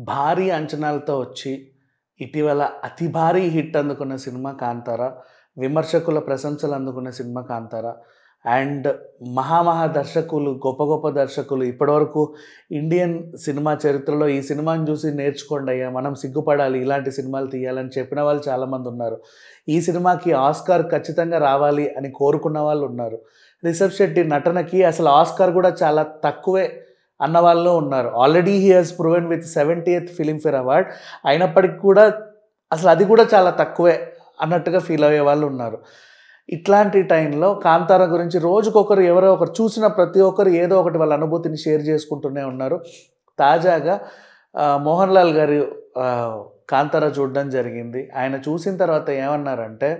భారీ అంచనాలతో వచ్చి ఇటీవల అతి భారీ హిట్ అందుకున్న సినిమా 'కాంతార'. విమర్శకుల ప్రశంసలు అందుకున్న సినిమా 'కాంతార'. అండ్ మహా దర్శకులు, గొప్ప గొప్ప దర్శకులు ఇప్పటివరకు ఇండియన్ సినిమా చరిత్రలో ఈ సినిమాని చూసి నేర్చుకోండయ్యా, మనం సిగ్గుపడాలి, ఇలాంటి సినిమాలు తీయాలని చెప్పిన వాళ్ళు చాలామంది ఉన్నారు. ఈ సినిమాకి ఆస్కార్ ఖచ్చితంగా రావాలి అని కోరుకున్న వాళ్ళు ఉన్నారు. రిషబ్ శెట్టి నటనకి అసలు ఆస్కార్ కూడా చాలా తక్కువే అన్న వాళ్ళు ఉన్నారు. Already he has proven with 70th Filmfare award. అయినప్పటికీ కూడా అసలు అది కూడా చాలా తక్కువే అన్నట్టుగా ఫీల్ అయ్యే వాళ్ళు ఉన్నారు. ఇట్లాంటి టైంలో 'కాంతార' గురించి రోజుకొకరు ఎవరో ఒకరు చూసిన ప్రతి ఒక్కరు ఏదో ఒకటి వాళ్ళ అనుభూతిని షేర్ చేసుకుంటూనే ఉన్నారు. తాజాగా మోహన్ లాల్ గారు 'కాంతార' చూడడం జరిగింది. ఆయన చూసిన తర్వాత ఏమన్నారంటే,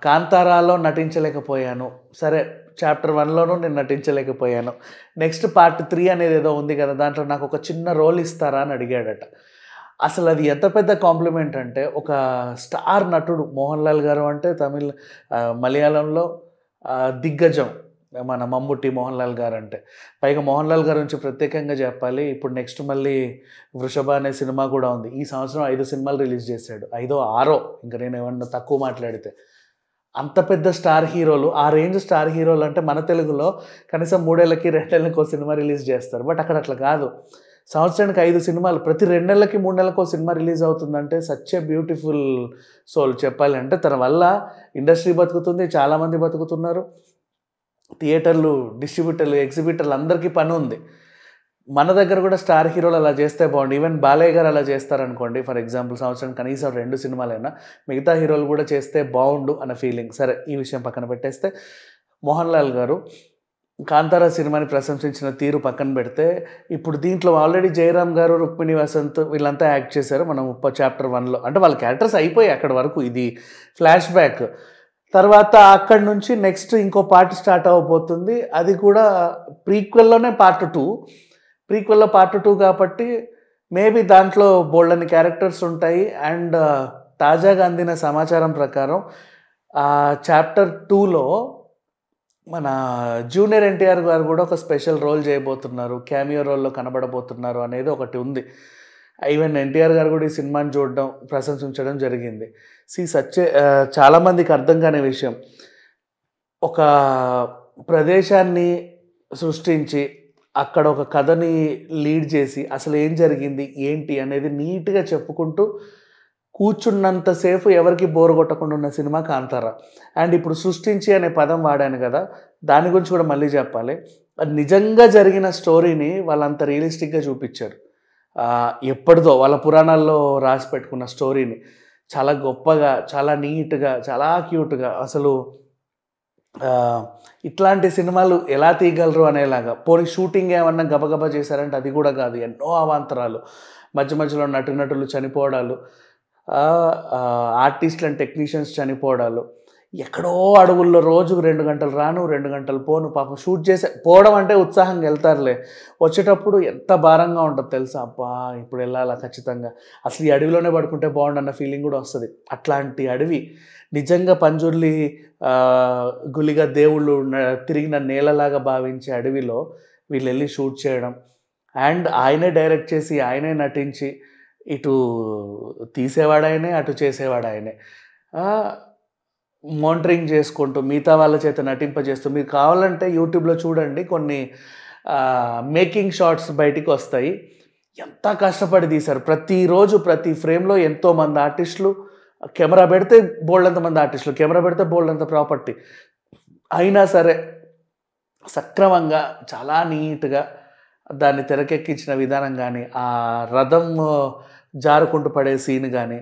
'కాంతారాలో నటించలేకపోయాను. సరే, చాప్టర్ 1లోనూ నేను నటించలేకపోయాను. నెక్స్ట్ పార్ట్ 3 అనేది ఏదో ఉంది కదా, దాంట్లో నాకు ఒక చిన్న రోల్ ఇస్తారా అని అడిగాడట. అసలు అది ఎంత పెద్ద కాంప్లిమెంట్ అంటే, ఒక స్టార్ నటుడు మోహన్ లాల్ గారు అంటే మలయాళంలో దిగ్గజం మన మమ్ముట్టి మోహన్ లాల్ గారు అంటే. పైగా మోహన్ లాల్ గారి గురించి ప్రత్యేకంగా చెప్పాలి. ఇప్పుడు నెక్స్ట్ మళ్ళీ 'వృషభ' అనే సినిమా కూడా ఉంది. ఈ సంవత్సరం 5 సినిమాలు రిలీజ్ చేశాడు. 5ఓ 6ఓ ఇంకా నేను ఏమన్నా తక్కువ మాట్లాడితే. అంత పెద్ద స్టార్ హీరోలు, ఆ రేంజ్ స్టార్ హీరోలు అంటే మన తెలుగులో కనీసం 3 ఏళ్ళకి 2 ఏళ్ళకి ఒక సినిమా రిలీజ్ చేస్తారు. బట్ అక్కడ అట్లా కాదు. సంవత్సరానికి 5 సినిమాలు, ప్రతి 2 నెలలకి 3 నెలలకు ఒక సినిమా రిలీజ్ అవుతుందంటే సచ్ ఏ బ్యూటిఫుల్ సోల్. చెప్పాలంటే తన వల్ల ఇండస్ట్రీ బతుకుతుంది, చాలామంది బతుకుతున్నారు. థియేటర్లు, డిస్ట్రిబ్యూటర్లు, ఎగ్జిబిటర్లు అందరికీ పని ఉంది. మన దగ్గర కూడా స్టార్ హీరోలు అలా చేస్తే బాగుండు. ఈవెన్ బాలయ్య గారు అలా చేస్తారనుకోండి, ఫర్ ఎగ్జాంపుల్ సంవత్సరం కనీసం 2 సినిమాలైనా మిగతా హీరోలు కూడా చేస్తే బాగుండు అన్న ఫీలింగ్. సరే, ఈ విషయం పక్కన పెట్టేస్తే, మోహన్ లాల్ గారు 'కాంతార' సినిమాని ప్రశంసించిన తీరు పక్కన పెడితే, ఇప్పుడు దీంట్లో ఆల్రెడీ జయరామ్ గారు, రుక్మిణి వసంత్ వీళ్ళంతా యాక్ట్ చేశారు. మనం చాప్టర్ 1లో అంటే వాళ్ళ క్యారెక్టర్స్ అయిపోయాయి అక్కడి వరకు. ఇది ఫ్లాష్ బ్యాక్. తర్వాత అక్కడి నుంచి నెక్స్ట్ ఇంకో పార్ట్ స్టార్ట్ అవ్వబోతుంది. అది కూడా ప్రీక్వెల్లోనే పార్ట్ 2. ప్రీక్వెల్లో పార్ట్ 2 కాబట్టి మేబీ దాంట్లో బోల్డన్ని క్యారెక్టర్స్ ఉంటాయి. అండ్ తాజాగా అందిన సమాచారం ప్రకారం చాప్టర్ 2లో మన జూనియర్ ఎన్టీఆర్ గారు కూడా ఒక స్పెషల్ రోల్ చేయబోతున్నారు, క్యామియో రోల్లో కనబడబోతున్నారు అనేది ఒకటి ఉంది. ఈవెన్ ఎన్టీఆర్ గారు కూడా ఈ సినిమాని చూడడం, ప్రశంసించడం జరిగింది. చాలామందికి అర్థం కాని విషయం, ఒక ప్రదేశాన్ని సృష్టించి అక్కడ ఒక కథని లీడ్ చేసి అసలు ఏం జరిగింది ఏంటి అనేది నీట్గా చెప్పుకుంటూ కూర్చున్నంతసేపు ఎవరికి బోర్ కొట్టకుండా ఉన్న సినిమా 'కాంతార'. అండ్ ఇప్పుడు సృష్టించి అనే పదం వాడాను కదా, దాని గురించి కూడా మళ్ళీ చెప్పాలి. అది నిజంగా జరిగిన స్టోరీని వాళ్ళంత రియలిస్టిక్గా చూపించారు. ఎప్పటిదో వాళ్ళ పురాణాల్లో రాసి పెట్టుకున్న స్టోరీని చాలా గొప్పగా, చాలా నీట్గా, చాలా క్యూట్గా, అసలు ఇట్లాంటి సినిమాలు ఎలా తీయగలరు అనేలాగా. పోనీ షూటింగ్ ఏమన్నా గబగబా చేశారంటే అది కూడా కాదు. ఎన్నో అవాంతరాలు, మధ్య మధ్యలో నటులు చనిపోవడాలు, ఆర్టిస్టులు అండ్ టెక్నీషియన్స్ చనిపోవడాలు, ఎక్కడో అడవుల్లో రోజుకు 2 గంటలు రాను 2 గంటలు పోను. పాపం షూట్ చేసే పోవడం అంటే ఉత్సాహంగా వెళ్తారులే, వచ్చేటప్పుడు ఎంత భారంగా ఉంటుంది తెలుసా. అబ్బా, ఇప్పుడు వెళ్ళాలా ఖచ్చితంగా, అసలు ఈ అడవిలోనే పడుకుంటే బాగుండన్న ఫీలింగ్ కూడా వస్తుంది. అట్లాంటి అడవి, నిజంగా పంజుర్లి గులిగా దేవుళ్ళు తిరిగిన నేలలాగా భావించే అడవిలో వీళ్ళు వెళ్ళి షూట్ చేయడం. అండ్ ఆయనే డైరెక్ట్ చేసి, ఆయనే నటించి, ఇటు తీసేవాడు ఆయనే, అటు చేసేవాడు ఆయనే. మానిటరింగ్ చేసుకుంటూ మిగతా వాళ్ళ చేత నటింపజేస్తూ, మీరు కావాలంటే యూట్యూబ్లో చూడండి, కొన్ని మేకింగ్ షాట్స్ బయటికి వస్తాయి. ఎంత కష్టపడి తీశారు. ప్రతిరోజు ప్రతి ఫ్రేమ్లో ఎంతోమంది ఆర్టిస్టులు, కెమెరా పెడితే బోల్డంత మంది ఆర్టిస్టులు, కెమెరా పెడితే బోల్డంత ప్రాపర్టీ, అయినా సరే సక్రమంగా చాలా నీట్గా దాన్ని తెరకెక్కించిన విధానం కానీ, ఆ రథం జారుకుంటూ పడే సీన్ కానీ,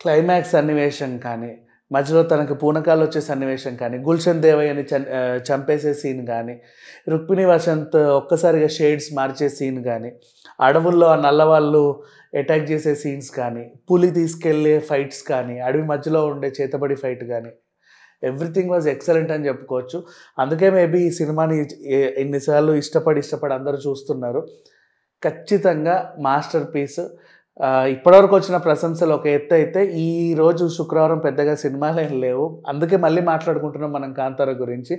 క్లైమాక్స్ సన్నివేశం కానీ, మధ్యలో తనకు పూనకాలు వచ్చే సన్నివేశం కానీ, గుల్షన్ దేవయ్యని చంపేసే సీన్ కానీ, రుక్మిణి వసంత్ ఒక్కసారిగా షేడ్స్ మార్చే సీన్ కానీ, అడవుల్లో ఆ నల్లవాళ్ళు అటాక్ చేసే సీన్స్ కానీ, పులి తీసుకెళ్లే ఫైట్స్ కానీ, అడవి మధ్యలో ఉండే చేతబడి ఫైట్ కానీ, ఎవ్రీథింగ్ వాజ్ ఎక్సలెంట్ అని చెప్పుకోవచ్చు. అందుకే మేబీ ఈ సినిమాని ఎన్నిసార్లు ఇష్టపడి అందరూ చూస్తున్నారు. ఖచ్చితంగా మాస్టర్ పీస్. ఇప్పటివరకు వచ్చిన ప్రశంసలు ఒక ఎత్తు అయితే, ఈరోజు శుక్రవారం పెద్దగా సినిమాలు ఏం లేవు. అందుకే మళ్ళీ మాట్లాడుకుంటున్నాం మనం 'కాంతార' గురించి.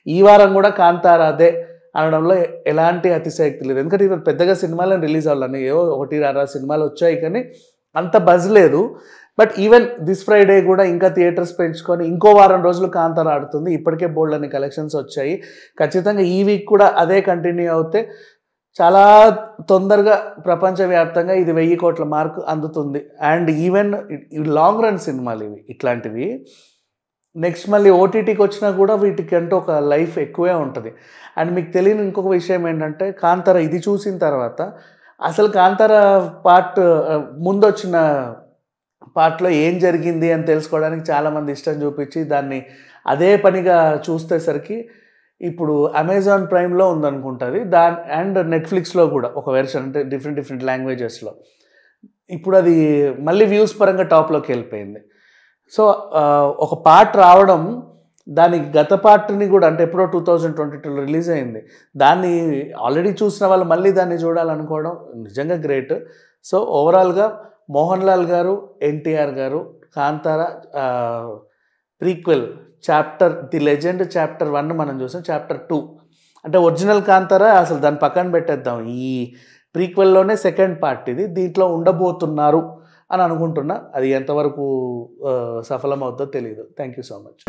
ఈ వారం కూడా 'కాంతార' అదే అనడంలో ఎలాంటి అతిశయక్తి లేదు. ఎందుకంటే ఇప్పుడు పెద్దగా సినిమాలను రిలీజ్ అవ్వాలని ఏవో 1, 2 సినిమాలు వచ్చాయి కానీ అంత బజ్ లేదు. బట్ ఈవెన్ దిస్ ఫ్రైడే కూడా ఇంకా థియేటర్స్ పెంచుకొని ఇంకో వారం రోజులు కాంతార ఆడుతుంది. ఇప్పటికే బోల్డన్ని కలెక్షన్స్ వచ్చాయి. ఖచ్చితంగా ఈ వీక్ కూడా అదే కంటిన్యూ అవుతే చాలా తొందరగా ప్రపంచవ్యాప్తంగా ఇది 1000 కోట్ల మార్క్ అందుతుంది. అండ్ ఈవెన్ లాంగ్ రన్ సినిమాలు ఇవి ఇట్లాంటివి. నెక్స్ట్ మళ్ళీ ఓటీటీకి వచ్చినా కూడా వీటికి అంటూ ఒక లైఫ్ ఎక్కువే ఉంటుంది. అండ్ మీకు తెలియని ఇంకొక విషయం ఏంటంటే కాంతార ఇది చూసిన తర్వాత అసలు కాంతార పార్ట్ ముందొచ్చిన పార్ట్లో ఏం జరిగింది అని తెలుసుకోవడానికి చాలామంది ఇష్టం చూపించి దాన్ని అదే పనిగా చూసేసరికి ఇప్పుడు అమెజాన్ ప్రైమ్లో ఉందనుకుంటుంది అండ్ నెట్ఫ్లిక్స్లో కూడా ఒక వెర్షన్, అంటే డిఫరెంట్ లాంగ్వేజెస్లో. ఇప్పుడు అది మళ్ళీ వ్యూస్ పరంగా టాప్లోకి వెళ్ళిపోయింది. సో ఒక పార్ట్ రావడం, దాని గత పార్ట్ని కూడా, అంటే ఎప్పుడో 2022లో రిలీజ్ అయింది, దాన్ని ఆల్రెడీ చూసిన వాళ్ళు మళ్ళీ దాన్ని చూడాలనుకోవడం నిజంగా గ్రేట్. సో ఓవరాల్గా మోహన్ లాల్ గారు, ఎన్టీఆర్ గారు Kantara prequel chapter the legend chapter 1 మనం చూసాం. చాప్టర్ 2 అంటే ఒరిజినల్ కాంతార అసలు దాన్ని పక్కన పెట్టేద్దాం, ఈ ప్రీక్వెల్లోనే సెకండ్ పార్ట్ ఇది, దీంట్లో ఉండబోతున్నారు అని అనుకుంటున్నా. అది ఎంతవరకు సఫలం అవుతుందో తెలియదు. Thank you so much.